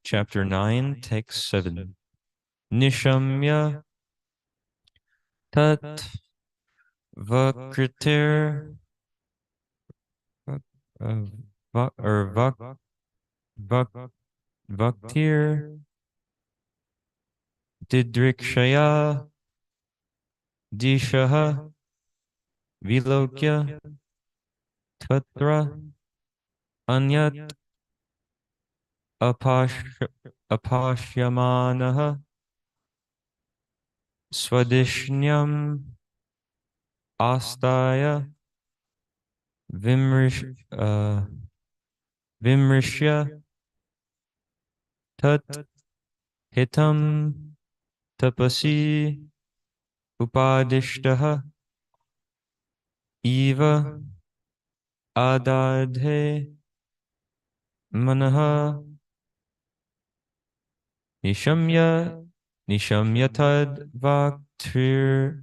Chapter 9, Text 7. Nishamya tat vakritir or vak vaktir didrikshaya dishaha vilokya tatra anyat apashyamanaha swadishnyam astaya vimrish vimrishya tat hitam tapasi upadishtaha eva adadhe manaha nishamyatad vaktir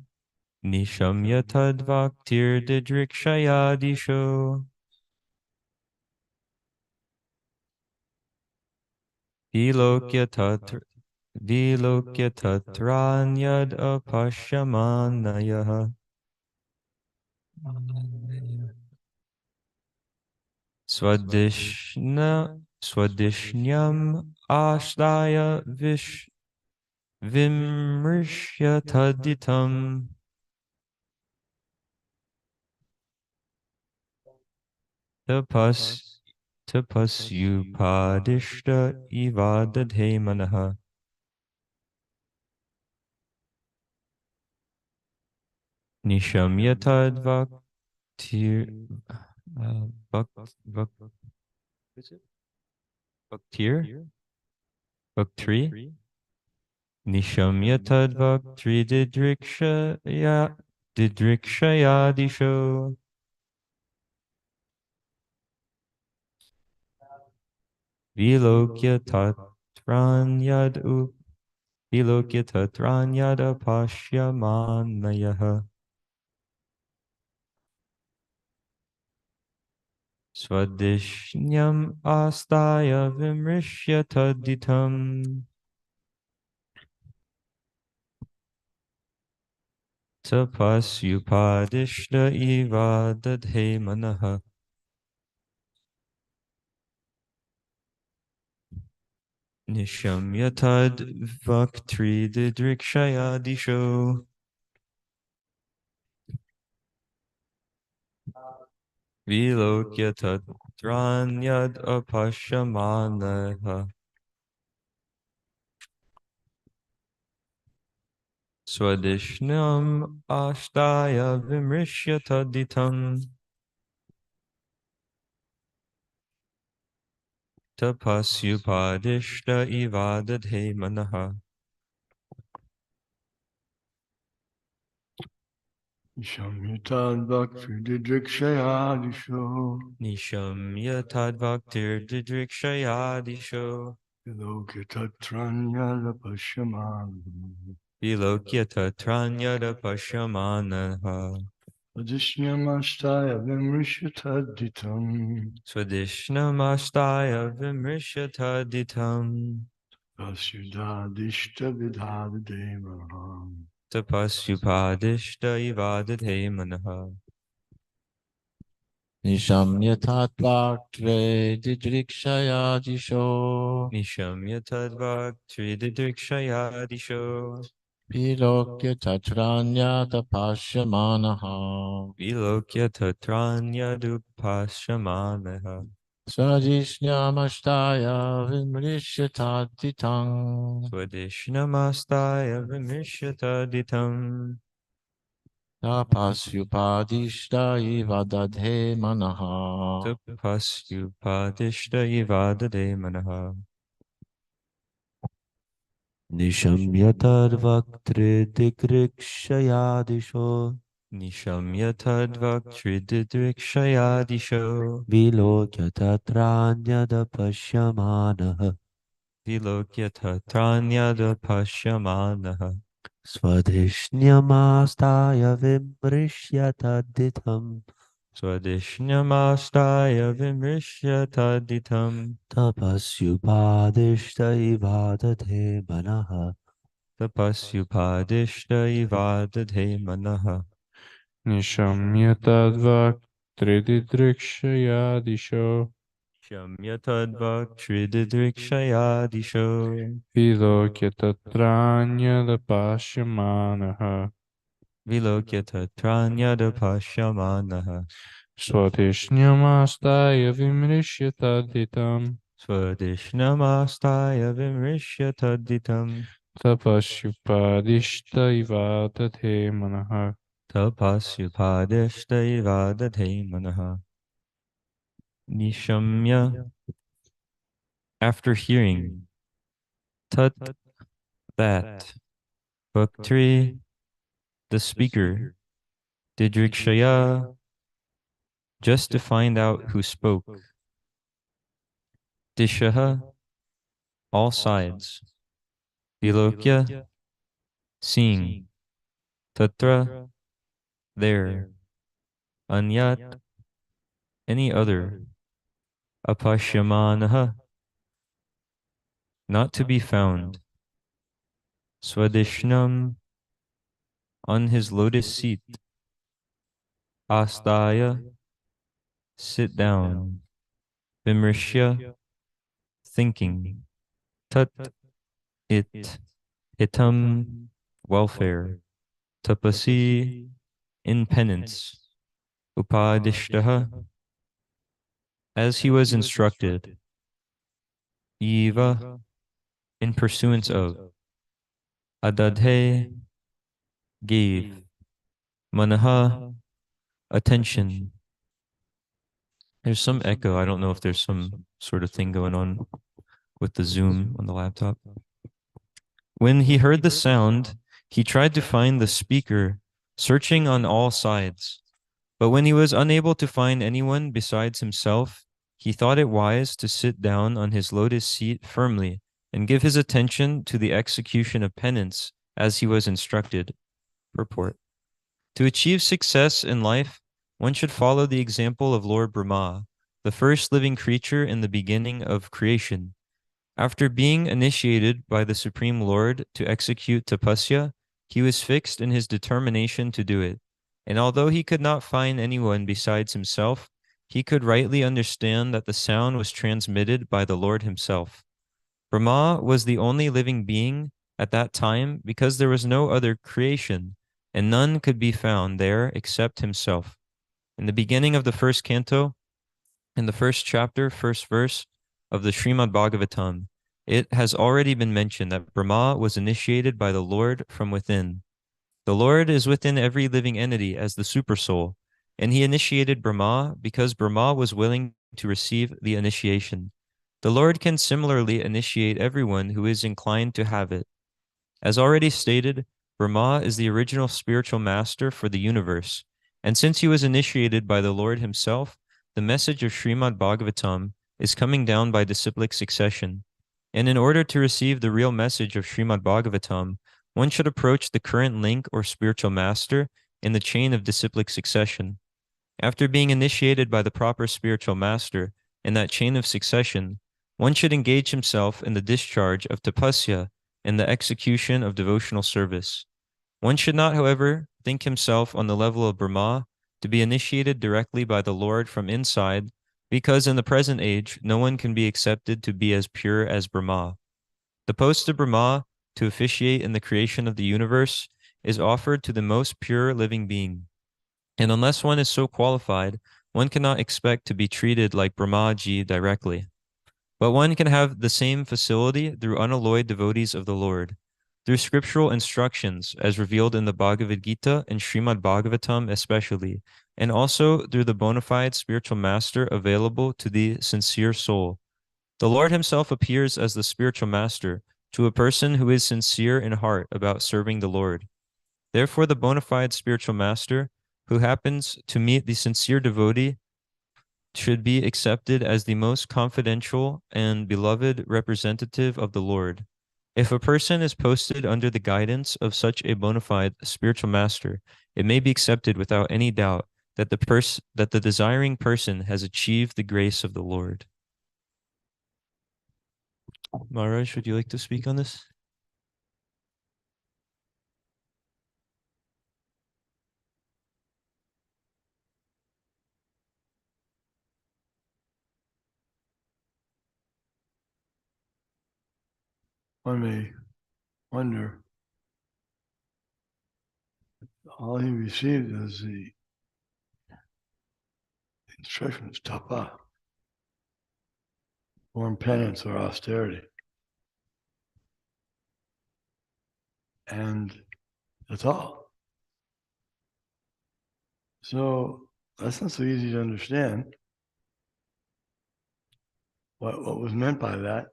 didrikshayadisho vilokya tatranyad apashyamanayah swadishnyam ashtaya vimrishyataditam tapasyupadishta ivadadhe manaha nishamyatad vaktir is it vaktri nishamyatad vaktri didrikshayadisho vilokya tatranyad apashyamanayah swadishnyam astaya vimrishyataditam tapasyupadishta ivadadhe manaha nishamyatad vaktri didrikshayadisho vilokya tatranyad apashyamanah swadishnam ashtaya vimrishyataditam tapasyupadishta ivadadhe manaha Nishamyatad vaktir didrikshayadisho nishamyatad vaktir didrikshayadisho vilokya tatranyad apashyamanah vilokya tatranyad apashyamanah Adishnyamashtaya vimrishyataditam swadishnamastaya vimrishyataditam Pasyudadishta vidhadademaham tapasyupadishta ivadadhe manaha Nishamyatat vaktre didrikshayadisho nishamyatad vaktir didrikshayadisho Vilokya tatranyata pashamanaha vilokya tatranyad upashyamanah Svajishnyamastaya vimrishyataditang swadishnamastaya vimrishyataditam Tapasyupadishta ivadadhe manaha tapasyupadishta ivadade manaha Nishamyatad vaktre digrikshayadisho nishamyatad vaktrididrikshayadisho vilokya tatranyada pasyamanah vilokya tatranyada pasyamanah swadhishnyamasthaya vimrishyataditam Swadishnamastaya vimrishya taditam Tapasyupadishta ivadate manaha. tapasyupadishta ivadadhe manaha Nishamyatadvak trididrikshayadisho Shamyatadvak trididrikshayadisho Vilokyatatranyalepashyamanaha Vilokyatatranyadapashyamanaha Swadhishnyamasthaya vimrishyataditam Swadishnamastaya vimrishya taditam Tapashyupadishta ivadate manaha. Tapasyupadishta ivadadhe manaha Nishamya, after hearing tat, that, bhaktri, the speaker, didrikshaya, just to find out who spoke, dishaha, all sides, vilokya, seeing, tatra, there, anyat, any other, apashyamanaha, not to be found, swadishnam, on his lotus seat, astaya, sit down, vimrishya, thinking, tat, it, hitam, welfare, tapasi, in penance, upadishtaha, as he was instructed, eva, in pursuance of, adadhe, gave, manaha, attention. There's some echo. I don't know if there's some sort of thing going on with the Zoom on the laptop. When he heard the sound, he tried to find the speaker, searching on all sides. But when he was unable to find anyone besides himself, he thought it wise to sit down on his lotus seat firmly and give his attention to the execution of penance as he was instructed. Purport. To achieve success in life, one should follow the example of Lord Brahma, the first living creature in the beginning of creation. After being initiated by the Supreme Lord to execute tapasya, he was fixed in his determination to do it. And although he could not find anyone besides himself, he could rightly understand that the sound was transmitted by the Lord himself. Brahma was the only living being at that time because there was no other creation, and none could be found there except himself. In the beginning of the first canto, in the first chapter, first verse of the Srimad Bhagavatam, it has already been mentioned that Brahma was initiated by the Lord from within. The Lord is within every living entity as the Supersoul, and he initiated Brahma because Brahma was willing to receive the initiation. The Lord can similarly initiate everyone who is inclined to have it. As already stated, Brahma is the original spiritual master for the universe, and since he was initiated by the Lord himself, the message of Srimad Bhagavatam is coming down by disciplic succession. And in order to receive the real message of Srimad Bhagavatam, one should approach the current link or spiritual master in the chain of disciplic succession. After being initiated by the proper spiritual master in that chain of succession, one should engage himself in the discharge of tapasya and the execution of devotional service. One should not, however, think himself on the level of Brahma to be initiated directly by the Lord from inside, because in the present age, no one can be accepted to be as pure as Brahma. The post of Brahma to officiate in the creation of the universe is offered to the most pure living being. And unless one is so qualified, one cannot expect to be treated like Brahmaji directly. But one can have the same facility through unalloyed devotees of the Lord, through scriptural instructions as revealed in the Bhagavad Gita and Srimad Bhagavatam especially, and also through the bona fide spiritual master available to the sincere soul. The Lord himself appears as the spiritual master to a person who is sincere in heart about serving the Lord. Therefore, the bona fide spiritual master who happens to meet the sincere devotee should be accepted as the most confidential and beloved representative of the Lord. If a person is posted under the guidance of such a bona fide spiritual master, it may be accepted without any doubt that the desiring person has achieved the grace of the Lord. Maharaj, would you like to speak on this? One may wonder, all he received was the instructions, tapa, form penance or austerity. And that's all. So that's not so easy to understand. What was meant by that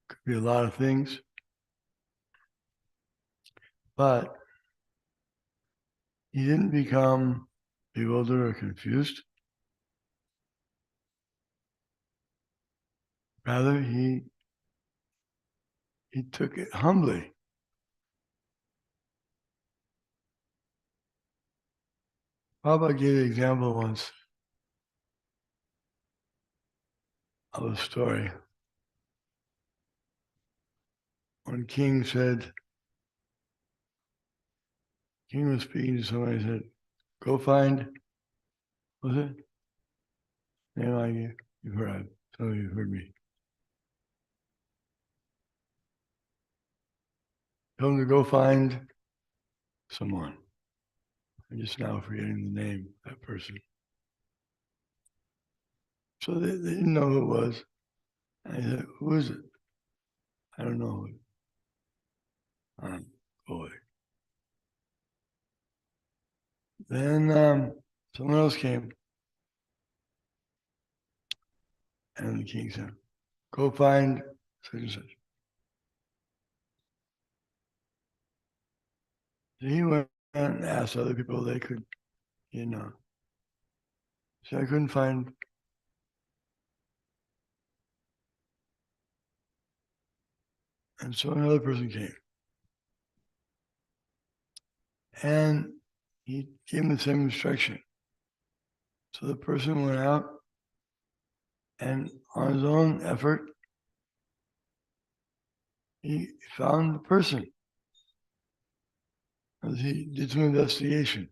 could be a lot of things. But he didn't become bewildered or confused. Rather, he took it humbly. Prabhupada gave an example once of a story. When King was speaking to somebody, he said, go find, what was it? Name I gave, you've heard, some of you heard me. Tell him to go find someone. I'm just now forgetting the name of that person. So they didn't know who it was. And I said, who is it? I don't know. Boy. Then someone else came. And the king said, go find such and such. So he went and asked other people they could, so I couldn't find. And so another person came. And he gave him the same instruction. So the person went out and on his own effort, he found the person. As he did some investigation.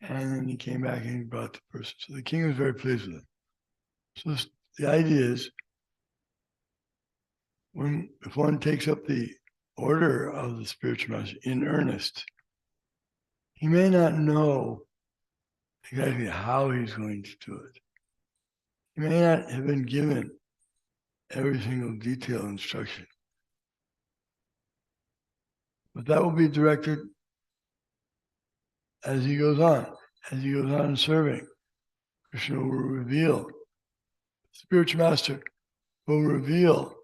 And then he came back and he brought the person. So the king was very pleased with him. So the idea is, if one takes up the order of the spiritual master in earnest, he may not know exactly how he's going to do it. He may not have been given every single detailed instruction. But that will be directed as he goes on. As he goes on serving, Krishna will reveal. Spiritual master will reveal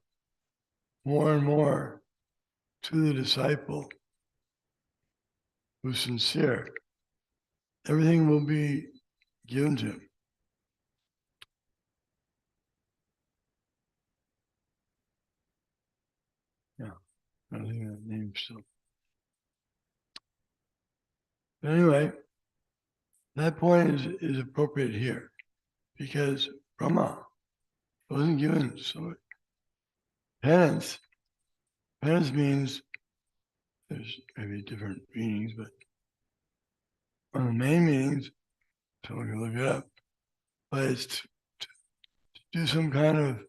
more and more to the disciple who's sincere. Everything will be given to him. Yeah, I don't think that name still. But anyway, that point is appropriate here because Brahma wasn't given so penance. Penance means there's maybe different meanings, but one of the main meanings, someone can look it up, but it's to do some kind of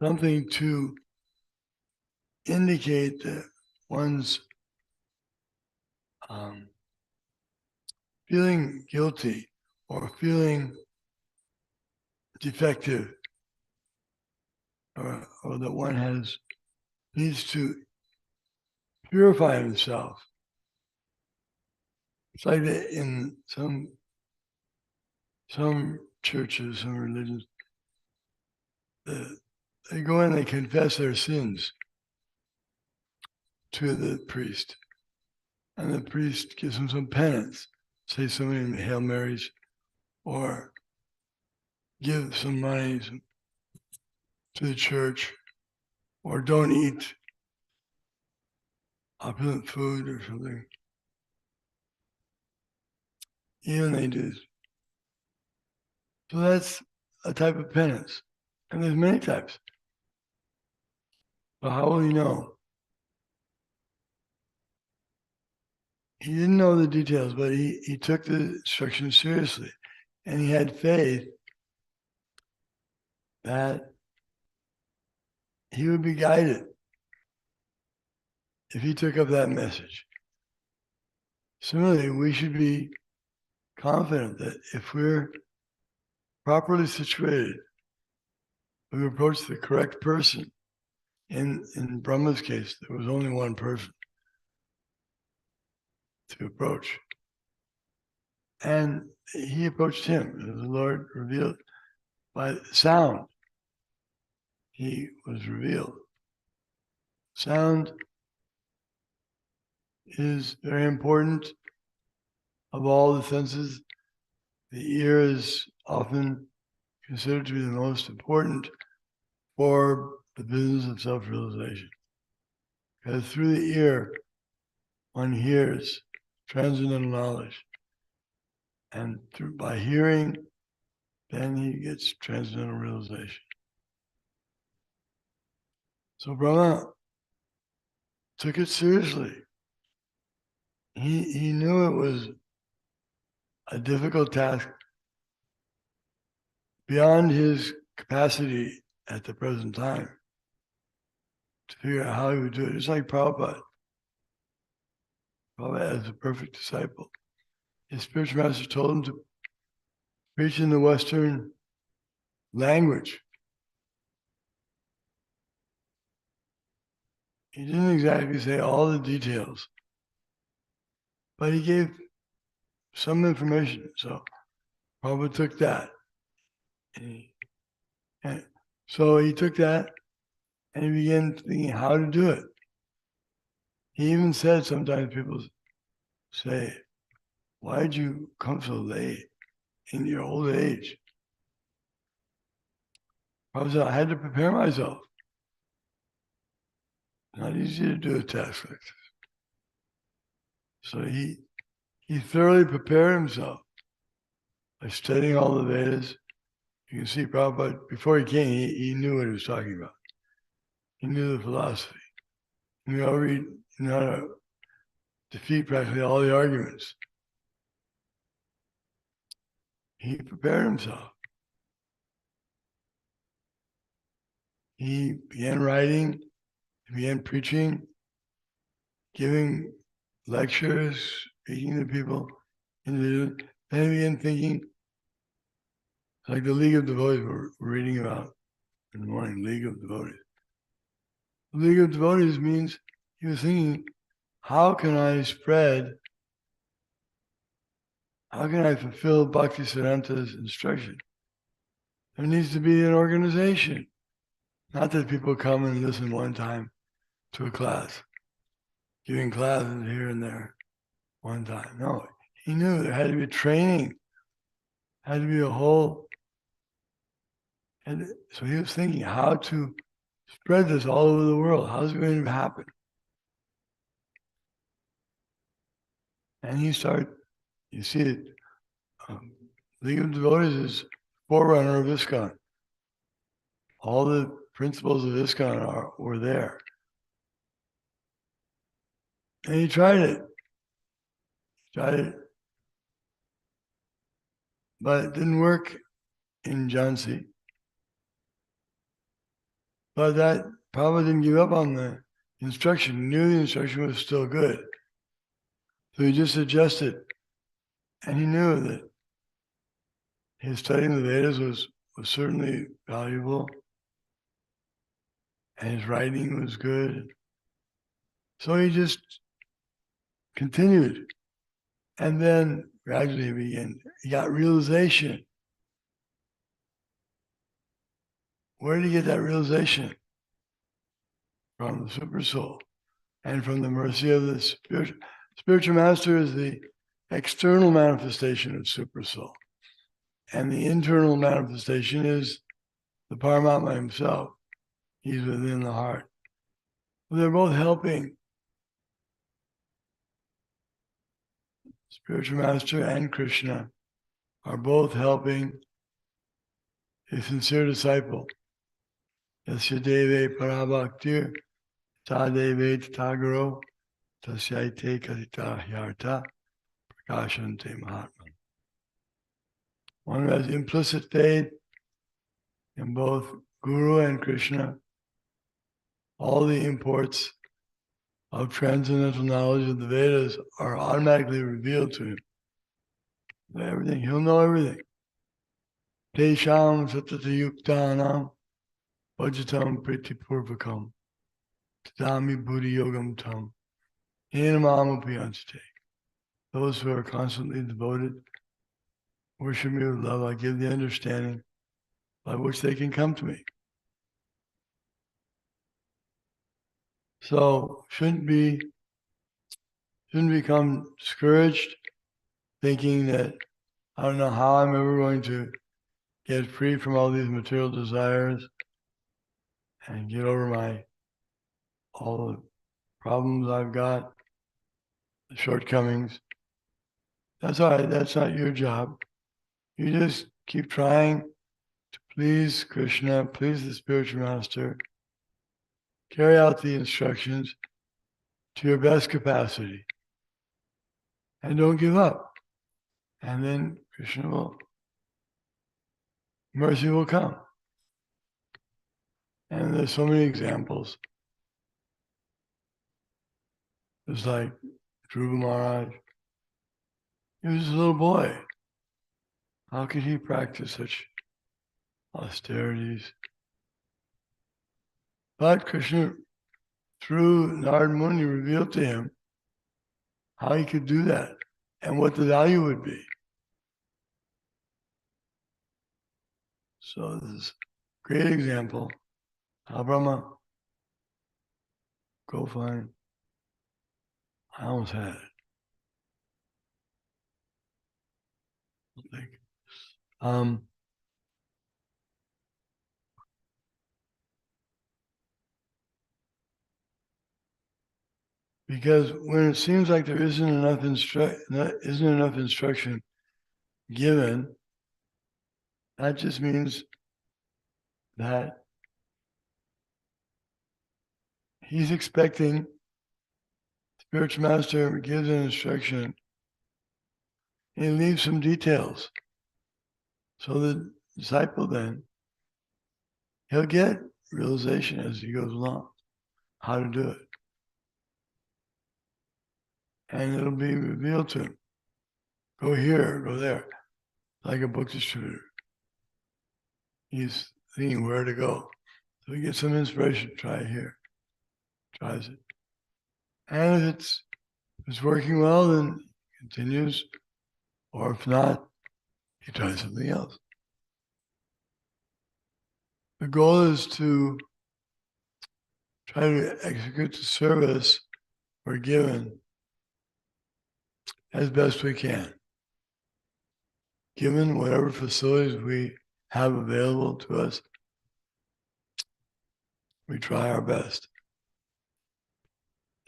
something to indicate that one's feeling guilty or feeling defective or that one needs to purify himself. It's like that in some churches, some religions, they go in, they confess their sins to the priest. And the priest gives them some penance, say so many Hail Marys, or give some money to the church, or don't eat opulent food or something. Even they do. So that's a type of penance. And there's many types. But how will he know? He didn't know the details, but he took the instructions seriously. And he had faith that he would be guided if he took up that message. Similarly, we should be confident that if we're properly situated, we approach the correct person. In Brahma's case, there was only one person to approach. And he approached him. The Lord revealed by sound. He was revealed. Sound is very important. Of all the senses, the ear is often considered to be the most important for the business of self-realization. Because through the ear, one hears transcendental knowledge. And by hearing, then he gets transcendental realization. So Brahma took it seriously. He knew it was a difficult task beyond his capacity at the present time to figure out how he would do it. It's like Prabhupada. Prabhupada as a perfect disciple. His spiritual master told him to preach in the Western language. He didn't exactly say all the details, but he gave some information. So Prabhupada took that. And so he took that and he began thinking how to do it. He even said, sometimes people say, why did you come so late in your old age? Prabhupada said, I had to prepare myself. Not easy to do a task like this. So he thoroughly prepared himself by studying all the Vedas. You can see Prabhupada, before he came, he knew what he was talking about. He knew the philosophy. He knew how to defeat practically all the arguments. He prepared himself. He began writing, he began preaching, giving lectures, speaking to people. Then he began thinking, like the League of Devotees we're reading about in the morning, League of Devotees. The League of Devotees means he was thinking, how can I fulfill Bhaktisiddhanta's instruction? There needs to be an organization. Not that people come and listen one time to a class, giving classes here and there one time. No, he knew there had to be training, had to be a whole. And so he was thinking how to spread this all over the world. How's it going to happen? And he started, you see it, League of Devotees is forerunner of ISKCON. All the principles of ISKCON were there. And he tried it. But it didn't work in Jhansi. But that Prabhupada didn't give up on the instruction. He knew the instruction was still good. So he just adjusted. And he knew that his studying the Vedas was certainly valuable. And his writing was good. So he just continued. And then gradually he got realization. Where did he get that realization? From the Super Soul and from the mercy of the spiritual master is the external manifestation of Super Soul. And the internal manifestation is the Paramatma himself. He's within the heart. Well, they're both helping spiritual master and Krishna are both helping a sincere disciple. Yasya deve parabhaktir tadeve tatagaro tasyaite katita hyarta prakashante mahatma. One who has implicit faith in both Guru and Krishna, all the imports of transcendental knowledge of the Vedas are automatically revealed to him. Everything, he'll know everything. Tesham satatayuktanam vajatam pritipurvakam tadami buddhi yogam tam enamamupiyanste. Those who are constantly devoted, worship me with love, I give the understanding by which they can come to me. So shouldn't become discouraged, thinking that I don't know how I'm ever going to get free from all these material desires and get over all the problems I've got, the shortcomings. That's all right. That's not your job. You just keep trying to please Krishna, please the spiritual master, carry out the instructions to your best capacity, and don't give up. And then mercy will come. And there's so many examples. It's like Dhruva Maharaj. He was a little boy. How could he practice such austerities? But Krishna, through Narad Muni, revealed to him how he could do that and what the value would be. So this is a great example. Brahma, go find. I almost had it. I think. Because when it seems like there isn't enough instruction given, that just means that he's expecting spiritual master gives an instruction and he leaves some details. So the disciple then, he'll get realization as he goes along, how to do it. And it'll be revealed to him. Go here, go there, like a book distributor. He's thinking where to go. So he gets some inspiration, try it here. Tries it. And if it's working well, then he continues. Or if not, he tries something else. The goal is to try to execute the service we're given as best we can, given whatever facilities we have available to us. We try our best.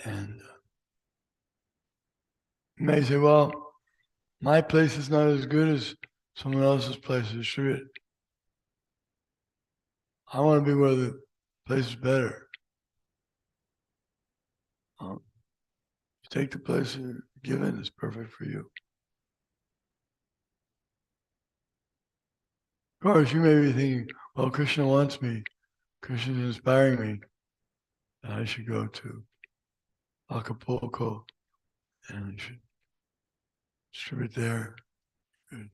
And you may say, well, my place is not as good as someone else's place is distributed. I want to be where the place is better. Take the place you're given is perfect for you. Of course, you may be thinking, well, Krishna wants me. Krishna is inspiring me. And I should go to Acapulco and I should distribute there. Good.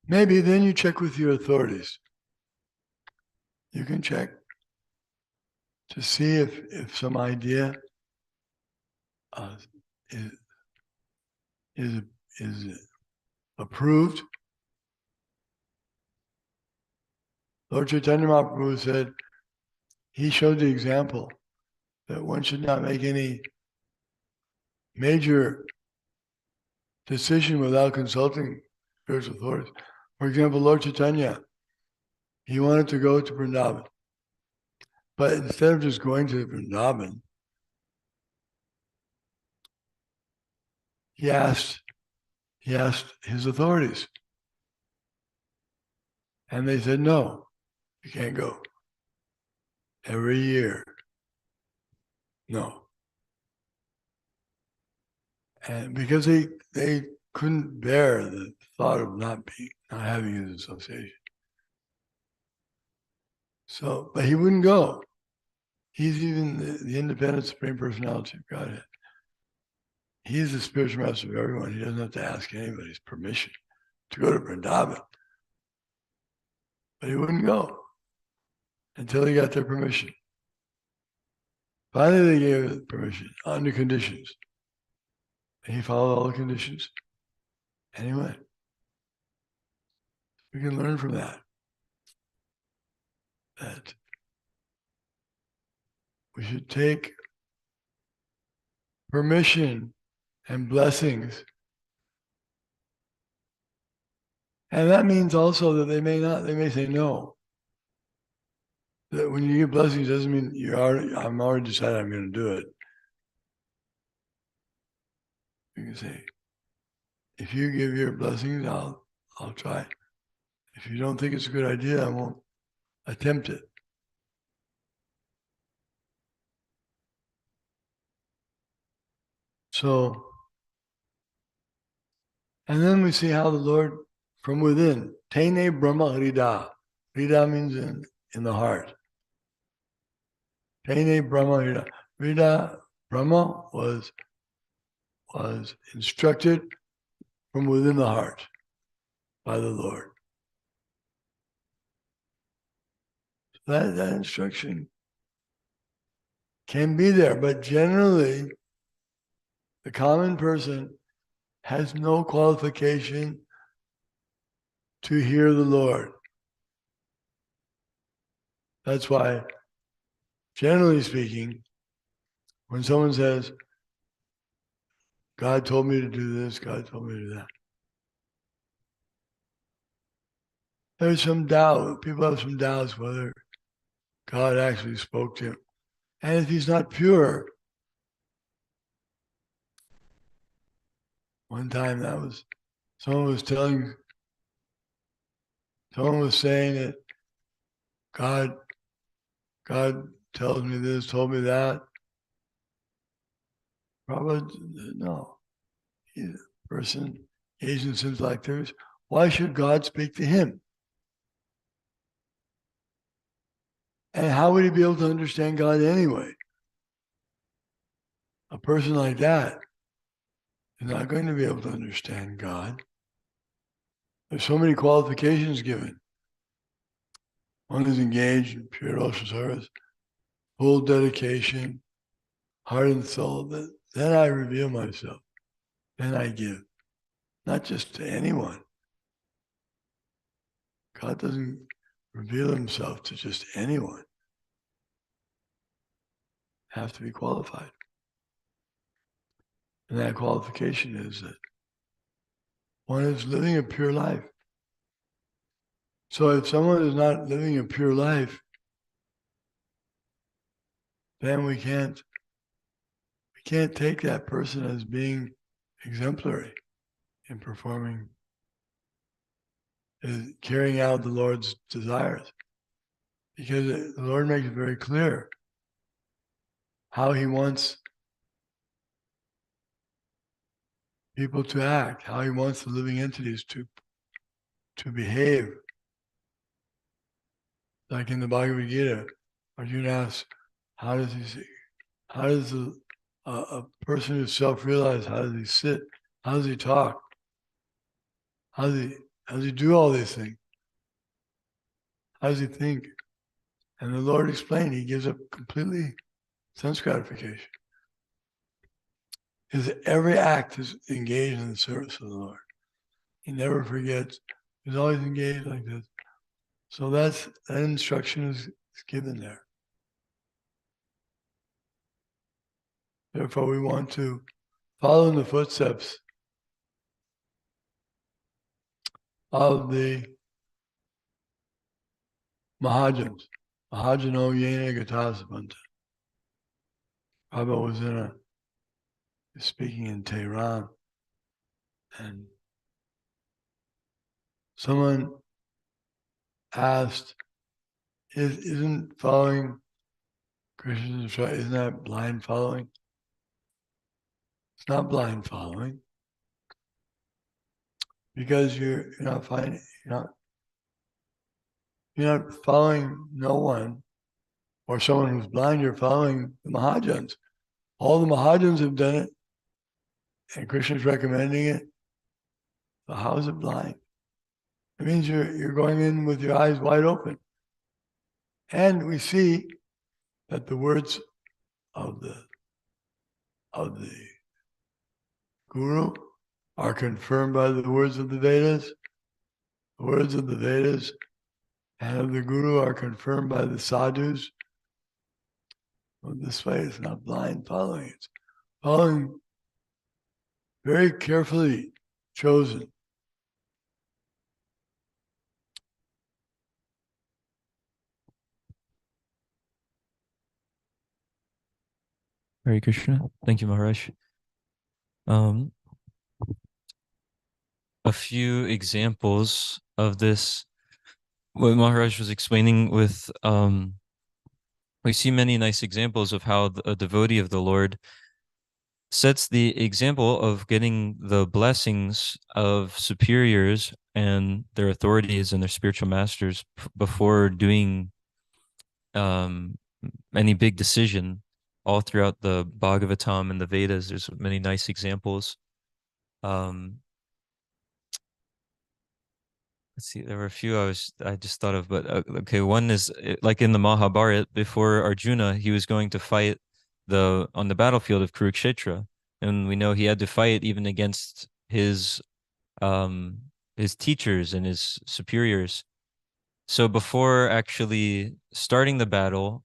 Maybe then you check with your authorities. You can check to see if some idea is approved. Lord Chaitanya Mahaprabhu said, he showed the example that one should not make any major decision without consulting spiritual authorities. For example, Lord Chaitanya, he wanted to go to Vrindavan. But instead of just going to Vrindavan, he asked his authorities, and they said, no, you can't go. Every year, no. And because they couldn't bear the thought of not having his association. So, but he wouldn't go. He's even the independent Supreme Personality of Godhead. He's the spiritual master of everyone. He doesn't have to ask anybody's permission to go to Vrindavan. But he wouldn't go until he got their permission. Finally, they gave him permission under conditions. And he followed all the conditions. And he went. We can learn from that. That we should take permission and blessings. And that means also that they may say no. That when you get blessings doesn't mean I'm already decided I'm going to do it. You can say, if you give your blessings, I'll try. If you don't think it's a good idea, I won't attempt it. So, and then we see how the Lord from within, Tene Brahma Hrida. Hrida means in the heart. Tene Brahma Hrida. Hrida, Brahma was instructed from within the heart by the Lord. That instruction can be there, but generally the common person has no qualification to hear the Lord. That's why, generally speaking, when someone says, God told me to do this, God told me to do that, there's some doubt. People have some doubts whether God actually spoke to him. And if he's not pure, one time someone was saying that God tells me this, told me that. Probably no. He's a person engaged in sins like theirs. Why should God speak to him? And how would he be able to understand God anyway? A person like that is not going to be able to understand God. There's so many qualifications given. One is engaged in pure devotional service, full dedication, heart and soul. Then I reveal myself. Then I give. Not just to anyone. God doesn't reveal himself to just anyone. Have to be qualified. And that qualification is that one is living a pure life. So if someone is not living a pure life, then we can't take that person as being exemplary in performing, carrying out the Lord's desires. Because the Lord makes it very clear how he wants people to act, how he wants the living entities to behave. Like in the Bhagavad Gita, Arjuna asks, how does a person who's self-realized, how does he sit? How does he talk? How does he do all these things? How does he think? And the Lord explained, he gives up completely sense gratification. His every act is engaged in the service of the Lord. He never forgets. He's always engaged like this. So that instruction is given there. Therefore, we want to follow in the footsteps of the Mahajans. Mahajano Yena Gatasapanta. Prabhu was speaking in Tehran, And someone asked, isn't following Krishna's instruction, isn't that blind following? It's not blind following. Because you're not finding, you're not following no one or someone who's blind, you're following the Mahajans. All the Mahajans have done it, and Krishna's recommending it. So how is it blind? It means you're going in with your eyes wide open. And we see that the words of the Guru are confirmed by the words of the Vedas. The words of the Vedas and of the Guru are confirmed by the sadhus. Well, this way it's not blind following, it's following very carefully chosen. Hare Krishna. Thank you, Maharaj. A few examples of this, what Maharaj was explaining with, we see many nice examples of how a devotee of the Lord sets the example of getting the blessings of superiors and their authorities and their spiritual masters before doing any big decision. All throughout the Bhagavatam and the Vedas, there's many nice examples. Let's see, there were a few I just thought of, but okay, one is like in the Mahabharata, before Arjuna, he was going to fight on the battlefield of Kurukshetra, and we know he had to fight even against his teachers and his superiors. So before actually starting the battle,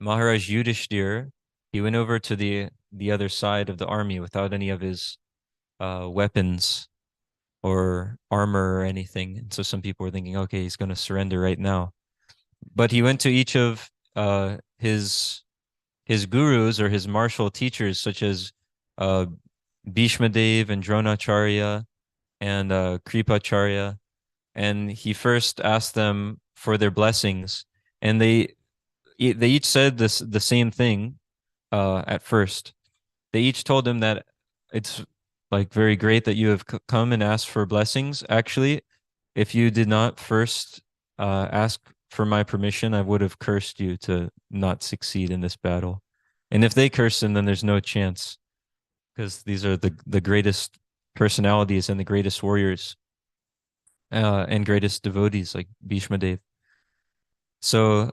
Maharaj Yudhishthir, he went over to the other side of the army without any of his weapons or armor or anything. And so some people were thinking, okay, he's going to surrender right now. But he went to each of his gurus or his martial teachers, such as Bhishma Dev and Dronacharya and Kripacharya, and he first asked them for their blessings, and they each said the same thing at first. They each told him that it's like very great that you have come and asked for blessings. Actually, if you did not first ask for my permission, I would have cursed you to not succeed in this battle. And if they curse him, then there's no chance, because these are the greatest personalities and the greatest warriors and greatest devotees like Bhishma Dev. So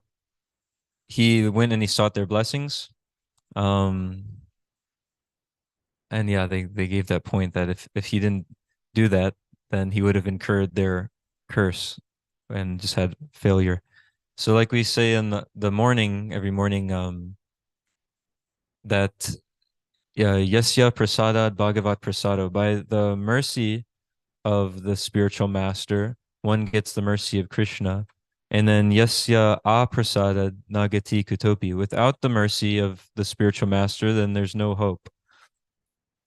he went and he sought their blessings. And yeah, they gave that point that if he didn't do that, then he would have incurred their curse and just had failure. So like we say in the morning, every morning, that yasya prasadad bhagavat prasado, by the mercy of the spiritual master, one gets the mercy of Krishna. And then yasya aprasada nagati kutopi, without the mercy of the spiritual master, then there's no hope.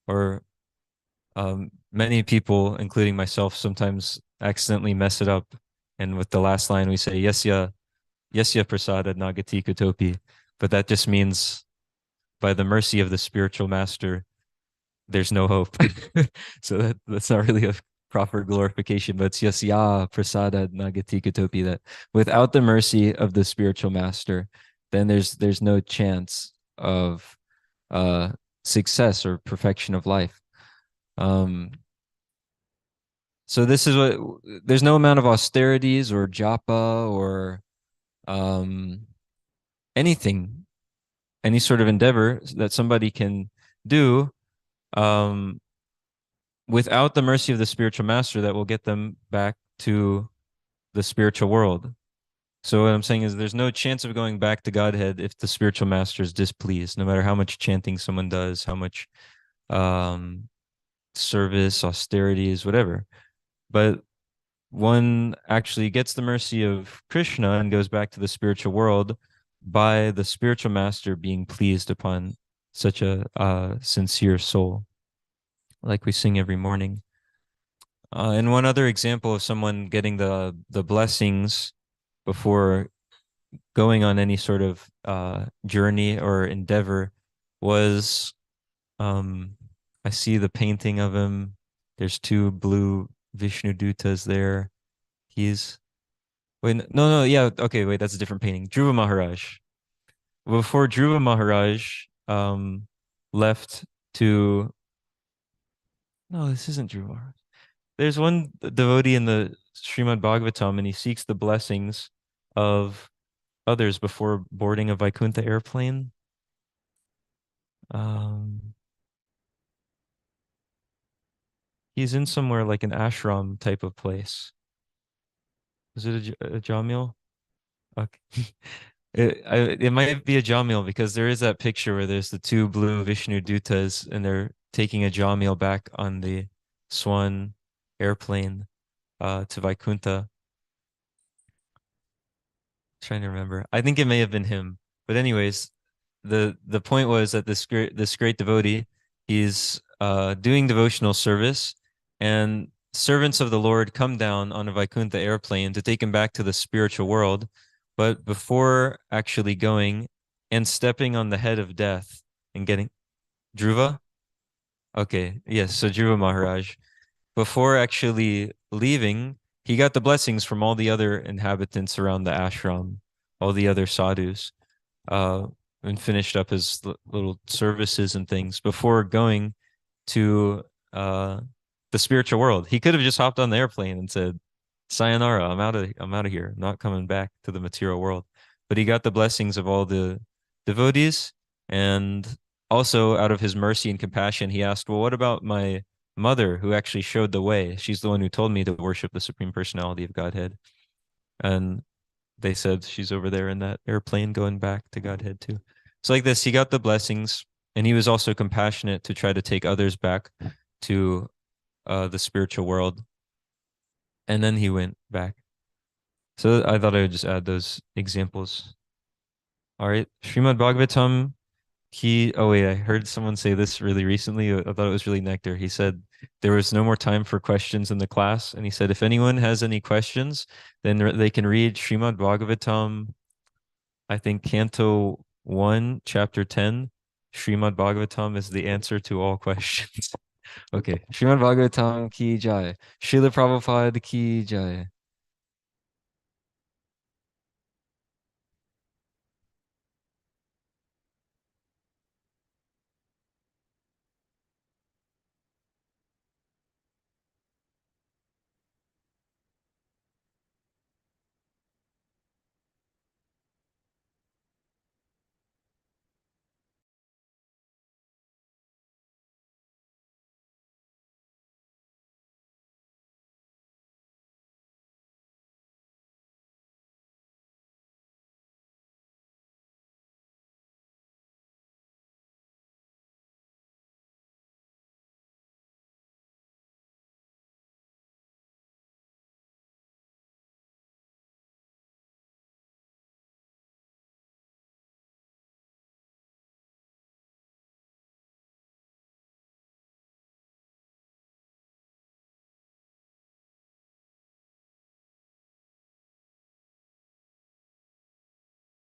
Or many people, including myself, sometimes accidentally mess it up. And with the last line, we say yasya prasada nagati kutopi, but that just means by the mercy of the spiritual master, there's no hope. So that's not really a proper glorification, but it's yasya prasada nagati kutopi, that without the mercy of the spiritual master, then there's no chance of success or perfection of life. So this is what, there's no amount of austerities or japa or anything, any sort of endeavor that somebody can do without the mercy of the spiritual master that will get them back to the spiritual world. So what I'm saying is there's no chance of going back to Godhead if the spiritual master is displeased, no matter how much chanting someone does, how much service, austerities, whatever. But one actually gets the mercy of Krishna and goes back to the spiritual world by the spiritual master being pleased upon such a sincere soul. like we sing every morning. And one other example of someone getting the blessings before going on any sort of journey or endeavor was I see the painting of him. There's two blue Vishnu Dutas there. He's wait, no, yeah, okay, wait, that's a different painting. Dhruva Maharaj. Before Dhruva Maharaj left to no, this isn't Dhruva Maharaj. There's one devotee in the Srimad Bhagavatam, and he seeks the blessings of others before boarding a Vaikuntha airplane. He's in somewhere like an ashram type of place. Is it a Jamil? Okay. It might be a Jamil because there is that picture where there's the two blue Vishnu Dutas and they're taking a Jamil back on the Swan airplane to Vaikuntha. Trying to remember. I think it may have been him. But anyways, the point was that this great devotee, he's doing devotional service, and servants of the Lord come down on a Vaikuntha airplane to take him back to the spiritual world. But before actually going and stepping on the head of death and getting Dhruva? Okay, yes, so Dhruva Maharaj. Before actually leaving, he got the blessings from all the other inhabitants around the ashram, all the other sadhus, uh, and finished up his little services and things before going to the spiritual world. He could have just hopped on the airplane and said, "Sayonara, I'm out of here. I'm not coming back to the material world." But he got the blessings of all the devotees, and also out of his mercy and compassion, he asked, "Well, what about my mother who actually showed the way? She's the one who told me to worship the Supreme Personality of Godhead." And they said she's over there in that airplane going back to Godhead too. So like this, he got the blessings, and he was also compassionate to try to take others back to the spiritual world. And then he went back. So I thought I would just add those examples. All right, Srimad Bhagavatam. Oh wait, I heard someone say this really recently. I thought it was really nectar. He said there was no more time for questions in the class. And he said, if anyone has any questions, then they can read Srimad Bhagavatam, I think Canto 1, Chapter 10. Srimad Bhagavatam is the answer to all questions. Okay. Srimad Bhagavatam ki jai. Srila Prabhupada ki jai.